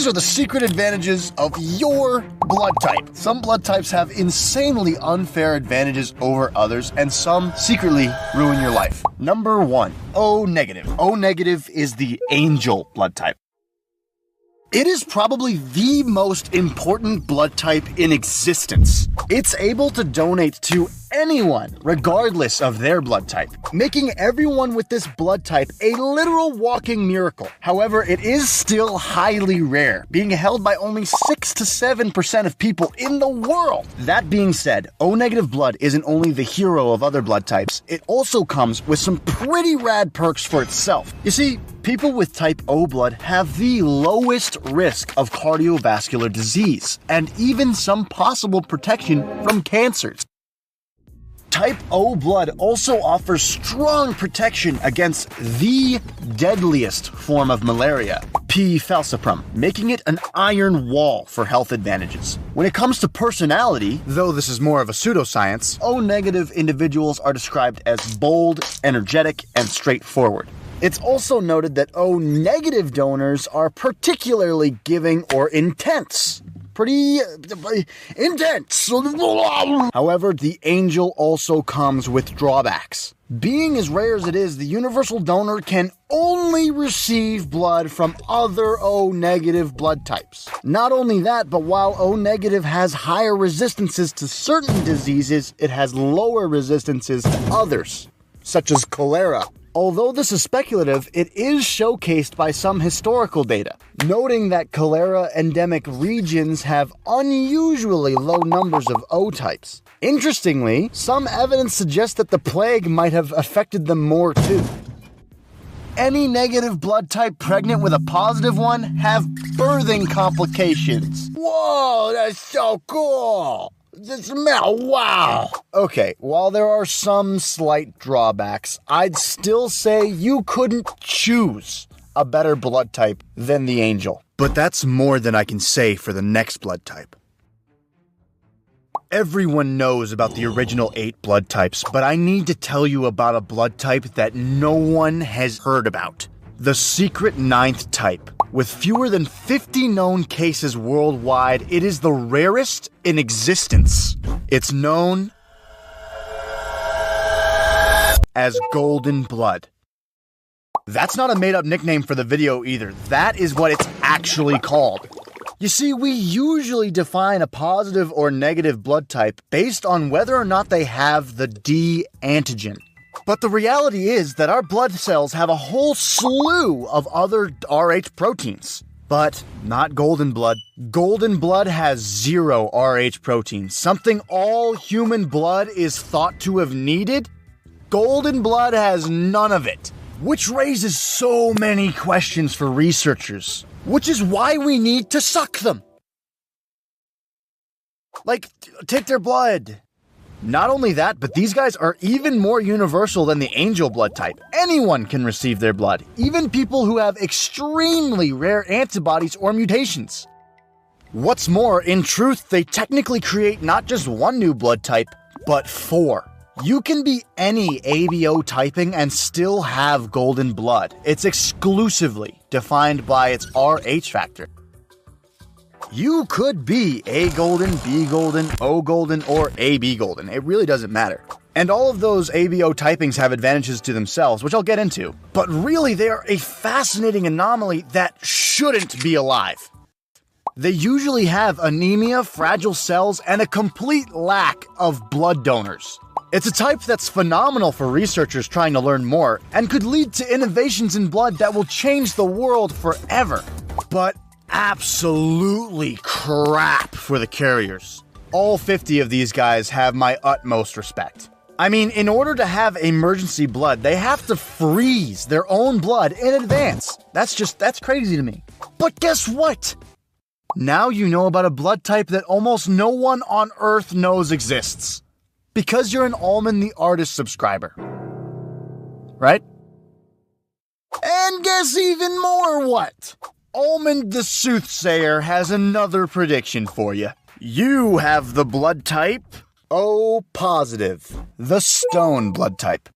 These are the secret advantages of your blood type. Some blood types have insanely unfair advantages over others, and some secretly ruin your life. Number 1, O negative. O negative is the angel blood type. It is probably the most important blood type in existence. It's able to donate to anyone, regardless of their blood type, making everyone with this blood type a literal walking miracle. However, it is still highly rare, being held by only 6 to 7% of people in the world. That being said, O-negative blood isn't only the hero of other blood types, it also comes with some pretty rad perks for itself. You see, people with type O blood have the lowest risk of cardiovascular disease, and even some possible protection from cancers. Type O blood also offers strong protection against the deadliest form of malaria, P. falciparum, making it an iron wall for health advantages. When it comes to personality, though this is more of a pseudoscience, O-negative individuals are described as bold, energetic, and straightforward. It's also noted that O-negative donors are particularly giving or intense. Pretty intense. However, the angel also comes with drawbacks. Being as rare as it is, the universal donor can only receive blood from other O-negative blood types. Not only that, but while O-negative has higher resistances to certain diseases, it has lower resistances to others, such as cholera. Although this is speculative, it is showcased by some historical data, noting that cholera endemic regions have unusually low numbers of O-types. Interestingly, some evidence suggests that the plague might have affected them more too. Any negative blood type pregnant with a positive one have birthing complications. Whoa, that's so cool! The smell, wow! Okay, while there are some slight drawbacks, I'd still say you couldn't choose a better blood type than the angel. But that's more than I can say for the next blood type. Everyone knows about the original 8 blood types, but I need to tell you about a blood type that no one has heard about. The secret 9th type. With fewer than 50 known cases worldwide, it is the rarest in existence. It's known as golden blood. That's not a made-up nickname for the video either. That is what it's actually called. You see, we usually define a positive or negative blood type based on whether or not they have the D antigen. But the reality is that our blood cells have a whole slew of other Rh proteins. But not golden blood. Golden blood has 0 Rh protein, something all human blood is thought to have needed. Golden blood has none of it, which raises so many questions for researchers, which is why we need to suck them. Like, take their blood. Not only that, but these guys are even more universal than the angel blood type. Anyone can receive their blood, even people who have extremely rare antibodies or mutations. What's more, in truth, they technically create not just one new blood type, but 4. You can be any ABO typing and still have golden blood. It's exclusively defined by its Rh factor. You could be A golden, B golden, O golden, or AB golden. It really doesn't matter. And all of those ABO typings have advantages to themselves, which I'll get into. But really, they are a fascinating anomaly that shouldn't be alive. They usually have anemia, fragile cells, and a complete lack of blood donors. It's a type that's phenomenal for researchers trying to learn more, and could lead to innovations in blood that will change the world forever. But absolutely crap for the carriers. All 50 of these guys have my utmost respect. I mean, in order to have emergency blood, they have to freeze their own blood in advance. That's crazy to me. But guess what? Now you know about a blood type that almost no one on Earth knows exists. Because you're an Almond the Artist subscriber. Right? And guess even more what? Almond the Soothsayer has another prediction for you. You have the blood type O positive, the stone blood type.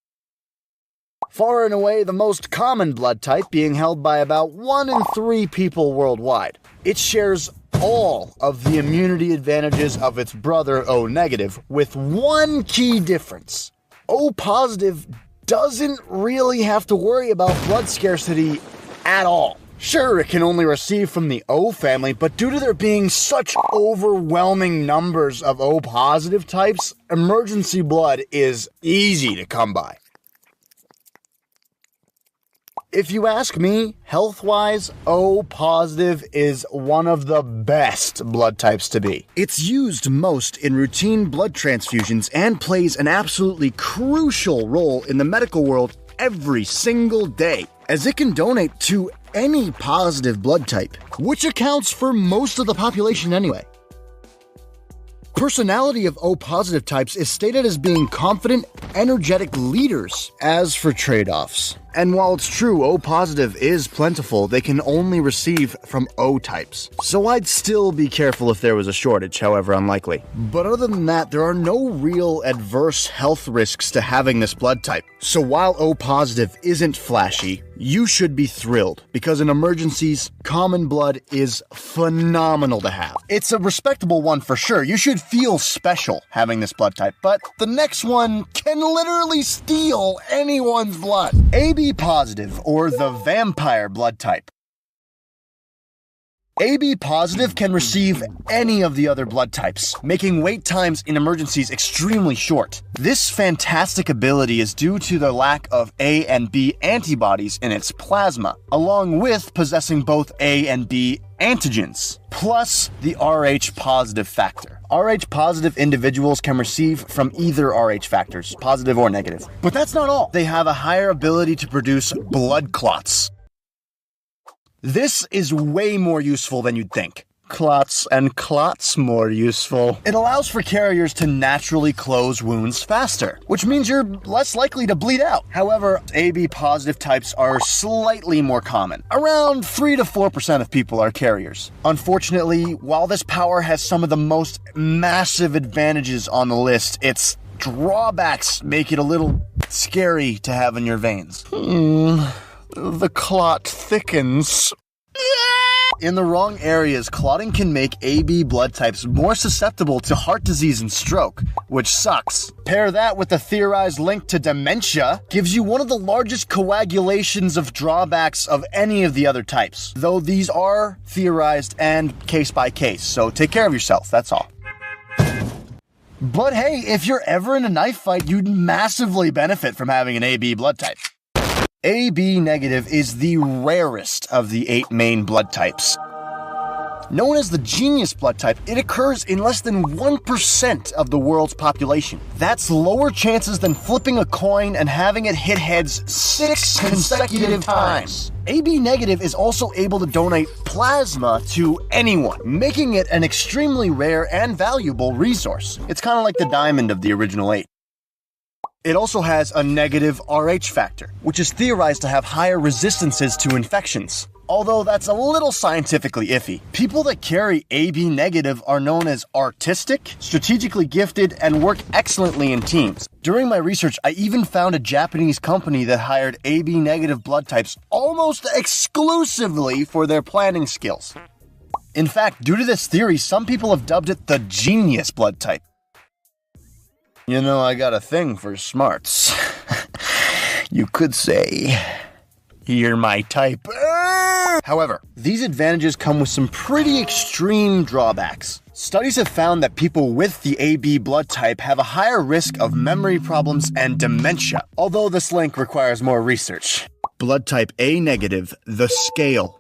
far and away the most common blood type being held by about 1 in 3 people worldwide. It shares all of the immunity advantages of its brother O negative, with one key difference. O positive doesn't really have to worry about blood scarcity at all. Sure, it can only receive from the O family, but due to there being such overwhelming numbers of O positive types, emergency blood is easy to come by. If you ask me, health-wise, O positive is one of the best blood types to be. It's used most in routine blood transfusions and plays an absolutely crucial role in the medical world every single day, as it can donate to any positive blood type, which accounts for most of the population anyway. Personality of O positive types is stated as being confident, energetic leaders. As for trade-offs, and while it's true O positive is plentiful, they can only receive from O types. So I'd still be careful if there was a shortage, however unlikely. But other than that, there are no real adverse health risks to having this blood type. So while O positive isn't flashy, you should be thrilled, because in emergencies, common blood is phenomenal to have. It's a respectable one for sure. You should feel special having this blood type, but the next one can literally steal anyone's blood. AB positive, or the vampire blood type. AB positive can receive any of the other blood types, making wait times in emergencies extremely short. This fantastic ability is due to the lack of A and B antibodies in its plasma, along with possessing both A and B antigens, plus the Rh positive factor. Rh positive individuals can receive from either Rh factors, positive or negative. But that's not all. They have a higher ability to produce blood clots. This is way more useful than you'd think. Clots and clots more useful. It allows for carriers to naturally close wounds faster, which means you're less likely to bleed out. However, AB positive types are slightly more common. Around 3 to 4% of people are carriers. Unfortunately, while this power has some of the most massive advantages on the list, its drawbacks make it a little scary to have in your veins. The clot thickens. In the wrong areas, clotting can make AB blood types more susceptible to heart disease and stroke, which sucks. Pair that with the theorized link to dementia, gives you one of the largest coagulations of drawbacks of any of the other types. Though these are theorized and case by case, so take care of yourself, that's all. But hey, if you're ever in a knife fight, you'd massively benefit from having an AB blood type. AB negative is the rarest of the 8 main blood types. Known as the genius blood type, it occurs in less than 1% of the world's population. That's lower chances than flipping a coin and having it hit heads 6 consecutive times. AB negative is also able to donate plasma to anyone, making it an extremely rare and valuable resource. It's kind of like the diamond of the original 8. It also has a negative Rh factor, which is theorized to have higher resistances to infections. Although that's a little scientifically iffy. People that carry AB negative are known as artistic, strategically gifted, and work excellently in teams. During my research, I even found a Japanese company that hired AB negative blood types almost exclusively for their planning skills. In fact, due to this theory, some people have dubbed it the genius blood type. You know, I got a thing for smarts. You could say, you're my type. However, these advantages come with some pretty extreme drawbacks. Studies have found that people with the AB blood type have a higher risk of memory problems and dementia, although this link requires more research. Blood type A negative, the scale.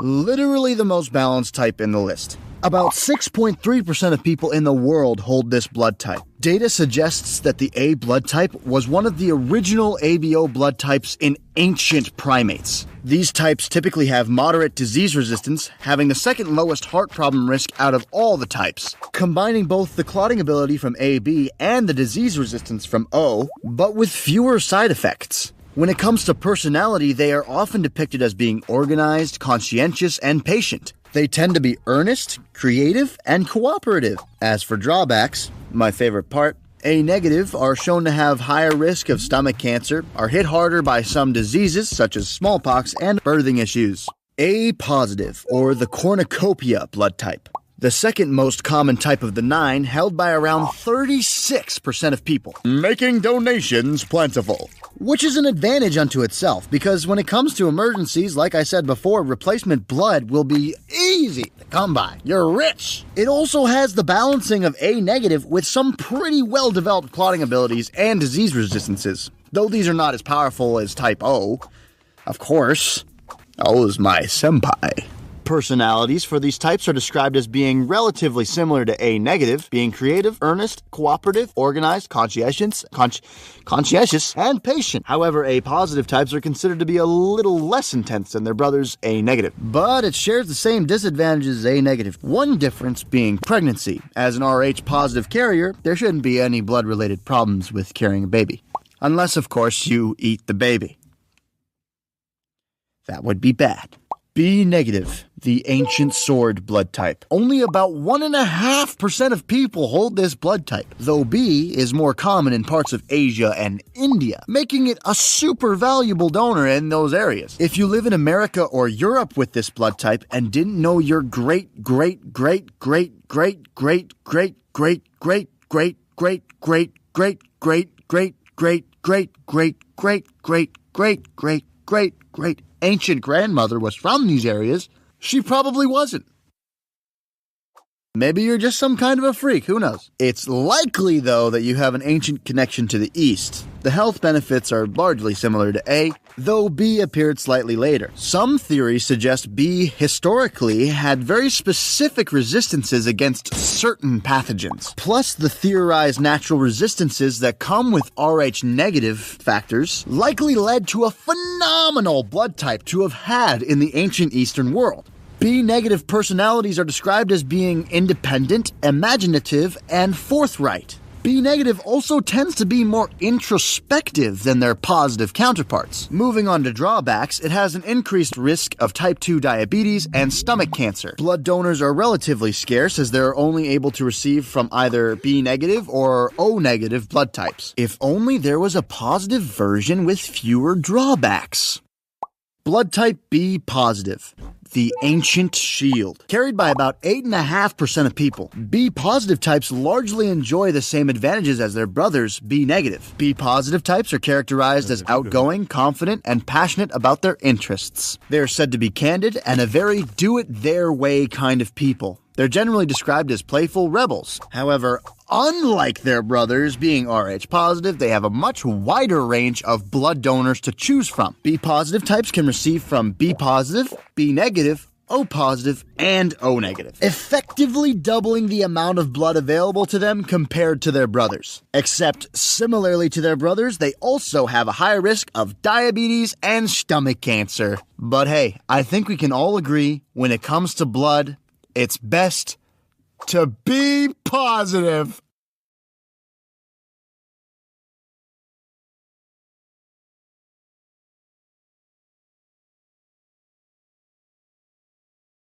Literally the most balanced type in the list. About 6.3% of people in the world hold this blood type. Data suggests that the A blood type was one of the original ABO blood types in ancient primates. These types typically have moderate disease resistance, having the second lowest heart problem risk out of all the types, combining both the clotting ability from AB and the disease resistance from O, but with fewer side effects. When it comes to personality, they are often depicted as being organized, conscientious, and patient. They tend to be earnest, creative, and cooperative. As for drawbacks, my favorite part, A negative are shown to have higher risk of stomach cancer, are hit harder by some diseases such as smallpox and birthing issues. A positive, or the cornucopia blood type. The second most common type of the 9, held by around 36% of people, making donations plentiful. Which is an advantage unto itself, because when it comes to emergencies, like I said before, replacement blood will be easy to come by. You're rich! It also has the balancing of A negative with some pretty well-developed clotting abilities and disease resistances, though these are not as powerful as type O. Of course, O is my senpai. Personalities for these types are described as being relatively similar to A negative, being creative, earnest, cooperative, organized, conscientious, and patient. However, A positive types are considered to be a little less intense than their brothers A negative. But it shares the same disadvantages as A negative. One difference being pregnancy. As an Rh positive carrier, there shouldn't be any blood-related problems with carrying a baby. Unless, of course, you eat the baby. That would be bad. B negative, the ancient sword blood type. Only about 1.5% of people hold this blood type, though B is more common in parts of Asia and India, making it a super valuable donor in those areas. If you live in America or Europe with this blood type and didn't know your great ancient grandmother was from these areas, she probably wasn't. Maybe you're just some kind of a freak, who knows? It's likely, though, that you have an ancient connection to the East. The health benefits are largely similar to A, though B appeared slightly later. Some theories suggest B historically had very specific resistances against certain pathogens. Plus, the theorized natural resistances that come with Rh negative factors likely led to a phenomenal blood type to have had in the ancient Eastern world. B negative personalities are described as being independent, imaginative, and forthright. B negative also tends to be more introspective than their positive counterparts. Moving on to drawbacks, it has an increased risk of type 2 diabetes and stomach cancer. Blood donors are relatively scarce as they're only able to receive from either B negative or O negative blood types. If only there was a positive version with fewer drawbacks. Blood type B positive. The ancient shield. Carried by about 8.5% of people, B positive types largely enjoy the same advantages as their brothers B negative. B positive types are characterized as outgoing, confident, and passionate about their interests. They are said to be candid and a very do-it-their-way kind of people. They're generally described as playful rebels. However, unlike their brothers being Rh positive, they have a much wider range of blood donors to choose from. B positive types can receive from B positive, B negative, O positive, and O negative, effectively doubling the amount of blood available to them compared to their brothers. Except, similarly to their brothers, they also have a higher risk of diabetes and stomach cancer. But hey, I think we can all agree, when it comes to blood, it's best to be positive.